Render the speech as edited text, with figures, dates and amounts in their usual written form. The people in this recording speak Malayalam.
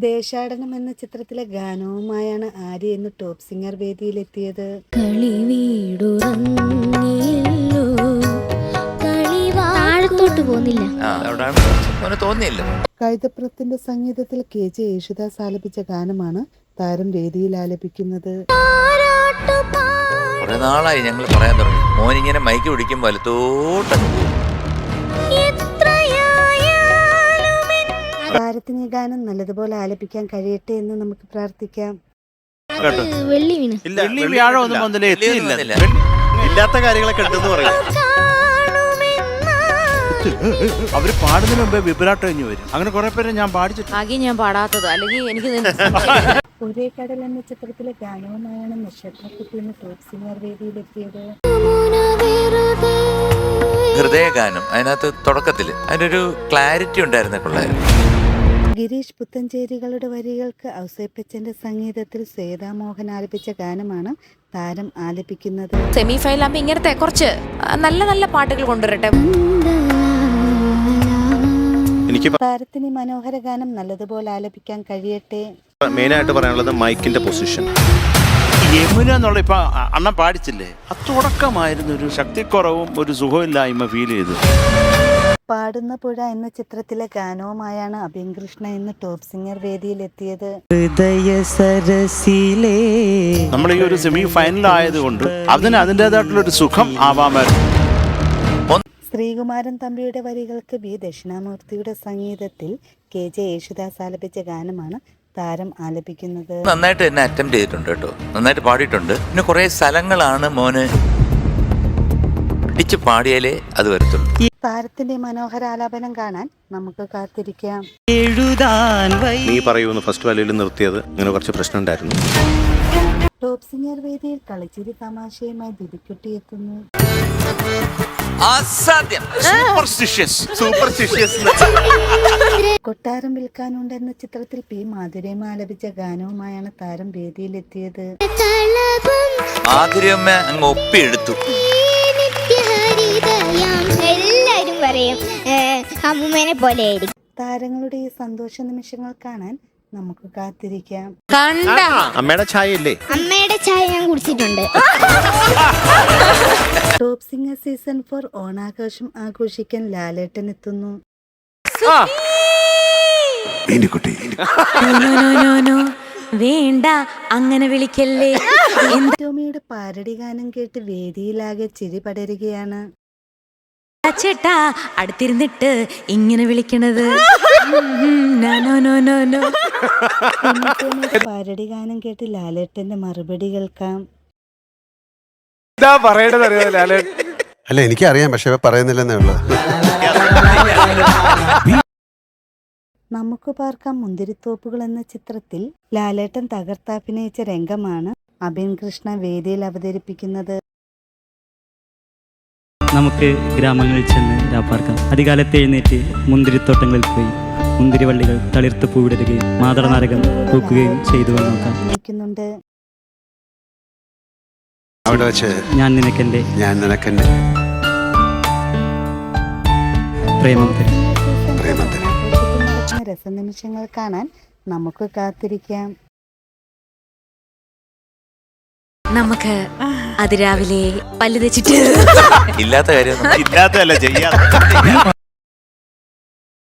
ദേശാടനം എന്ന ചിത്രത്തിലെ ഗാനവുമായാണ് ആര്യ ഇന്ന് ടോപ്പ് സിംഗർ വേദിയിലെത്തിയത്. കൈതപ്രത്തിന്റെ സംഗീതത്തിൽ KJ യേശുദാസ് ആലപിച്ച ഗാനമാണ് താരം വേദിയിൽ ആലപിക്കുന്നത്. കുറെ നാളായി ഞങ്ങൾ പറയാൻ തുടങ്ങി, മോനിങ്ങനെ മൈക്ക് പിടിക്കും വലത്തോട്ട്. താരത്തിന് ഈ ഗാനം നല്ലതുപോലെ ആലപിക്കാൻ കഴിയട്ടെ എന്ന് നമുക്ക് പ്രാർത്ഥിക്കാം. ഇല്ലാത്ത കാര്യങ്ങളൊക്കെ ഉണ്ടെന്ന് പറയും. അവര് പാടുന്നതിന് മുമ്പേ വിഭ്രാട്ട് കഴിഞ്ഞു വരും. അങ്ങനെ കുറെ പേരെ ഞാൻ പാടിച്ചിട്ട് ഞാൻ പാടാത്തത് അല്ലെങ്കിൽ എനിക്ക് ഒരേ കടൽ എന്ന ചിത്രത്തിലെ ഗാനവുമായാണ് നക്ഷത്രക്കുട്ടി ഇന്ന് ടോപ്പ് സിംഗർ വേദിയിലെത്തിയത്. ഹൃദയഗാനം അതിനകത്ത് തുടക്കത്തില് അതിനൊരു ക്ലാരിറ്റി ഉണ്ടായിരുന്ന കൊള്ളായിരുന്നു. ഗിരീഷ് പുത്തഞ്ചേരികളുടെ വരികൾക്ക് ഔസേപ്പച്ചന്റെ സംഗീതത്തിൽ ശ്വേതാ മോഹൻ ആലപിച്ച ഗാനമാണ് താരം ആലപിക്കുന്നത്. സെമി ഫൈനലാകുമ്പോ ഇങ്ങനത്തെ കുറച്ച് നല്ല നല്ല പാട്ടുകൾ കൊണ്ടുവരട്ടെ. താരത്തിന് മനോഹര ഗാനം നല്ലതുപോലെ ആലപിക്കാൻ കഴിയട്ടെ. മെയിനായിട്ട് പറയാനുള്ളത് മൈക്കിന്റെ പൊസിഷൻ. യമുന എന്നുള്ള ഇപ്പൊ അണ്ണൻ പാടിച്ചില്ലേ, അത് തുടക്കമായിരുന്നു ഒരു ശക്തിക്കുറവും ഒരു സുഖമില്ലായ്മ ഫീൽ ചെയ്തു. പാടുന്ന പുഴ എന്ന ചിത്രത്തിലെ ഗാനവുമായാണ് അഭിൻ കൃഷ്ണ ഇന്ന് ടോപ്പ് സിംഗർ വേദിയിലെത്തിയത്. നമ്മൾ ഈ ഒരു സെമി ഫൈനൽ ആയതുകൊണ്ട് അതിന് അതിൻ്റെതായിട്ടുള്ള ഒരു സുഖം ആവാമായിരുന്നു. ശ്രീകുമാരൻ തമ്പിയുടെ വരികൾക്ക് B ദക്ഷിണാമൂർത്തിയുടെ സംഗീതത്തിൽ KJ യേശുദാസ് ആലപിച്ച ഗാനമാണ് താരം ആലപിക്കുന്നത്. നന്നായിട്ട് തന്നെ അറ്റംപ്റ്റ് ചെയ്തിട്ടുണ്ട് കേട്ടോ, നന്നായിട്ട് പാടിയിട്ടുണ്ട്. പിന്നെ കുറെ സ്ഥലങ്ങളാണ് മോന് പിടിച്ച് പാടിയാലേ അത് വരത്തുള്ളൂ. താരത്തിന്റെ മനോഹര ആലാപനം കാണാൻ നമുക്ക് കാത്തിരിക്കാം. നീ പറയൂന്ന് ഫസ്റ്റ് വാല്യൂല് നിർത്തിയത് അങ്ങനെ കുറച്ച് പ്രശ്നം ഉണ്ടായിരുന്നു. ടോപ്പ് സിംഗർ വേദിയിൽ കളിച്ചിരി തമാശയുമായി ദിദിക്കുട്ടി എത്തുന്നു. കൊട്ടാരം വിൽക്കാനുണ്ട് എന്ന ചിത്രത്തിൽ P മാധുര്യമ്മ ആലപിച്ച ഗാനവുമായാണ് താരം വേദിയിലെത്തിയത്. മാധുര്യമ്മ അങ്ങ് ഒപ്പിയെടുത്തു. എല്ലാരും പറയും അമ്മൂമ്മേനെ പോലെ. താരങ്ങളുടെ ഈ സന്തോഷ നിമിഷങ്ങൾ കാണാൻ നമുക്ക് കാത്തിരിക്കാം. അമ്മയുടെ ചായ ഇല്ലേ? അമ്മയുടെ ചായ ഞാൻ കുടിച്ചിട്ടുണ്ട്. ടോപ്പ് സിംഗർ സീസൺ 4 ഓണാഘോഷം ആഘോഷിക്കാൻ ലാലേട്ടൻ എത്തുന്നു. വേണ്ട അങ്ങനെ വിളിക്കല്ലേ. ടോമിയുടെ പാരഡി ഗാനം കേട്ട് വേദിയിലാകെ ചിരി പടരുകയാണ്. ചേട്ടാ അടുത്തിരുന്നിട്ട് ഇങ്ങനെ വിളിക്കണത്. പാരഡി ഗാനം കേട്ട് ലാലേട്ടന്റെ മറുപടി കേൾക്കാം. അല്ല എനിക്കറിയാം, പക്ഷെ പറയുന്നില്ലെന്നേ ഉള്ളൂ. നമുക്ക് പാർക്കാം മുന്തിരിത്തോപ്പുകൾ എന്ന ചിത്രത്തിൽ ലാലേട്ടൻ തകർത്തഭിനയിച്ച രംഗമാണ് അഭിൻ കൃഷ്ണ വേദിയിൽ അവതരിപ്പിക്കുന്നത്. നമുക്ക് ഗ്രാമങ്ങളിൽ ചെന്ന് രാപ്പാർക്കാം. അധികാലത്ത് എഴുന്നേറ്റ് മുന്തിരിത്തോട്ടങ്ങളിൽ പോയി മുന്തിരിവള്ളികൾ തളിർത്ത് പൂവിടരുകയും മാതളനാരകം പൂക്കുകയും ചെയ്തു നോക്കാം. അവിടെ വെച്ച് ഞാൻ നിനക്കെന്റെ പ്രേമം തരും. രസനിമിഷങ്ങൾ കാണാൻ നമുക്ക് കാത്തിരിക്കാം. നമുക്ക് അതിരാവിലെ പല്ല് തെച്ചിട്ട് ഇല്ലാത്ത കാര്യം ഇല്ലാത്തതല്ല ചെയ്യാം.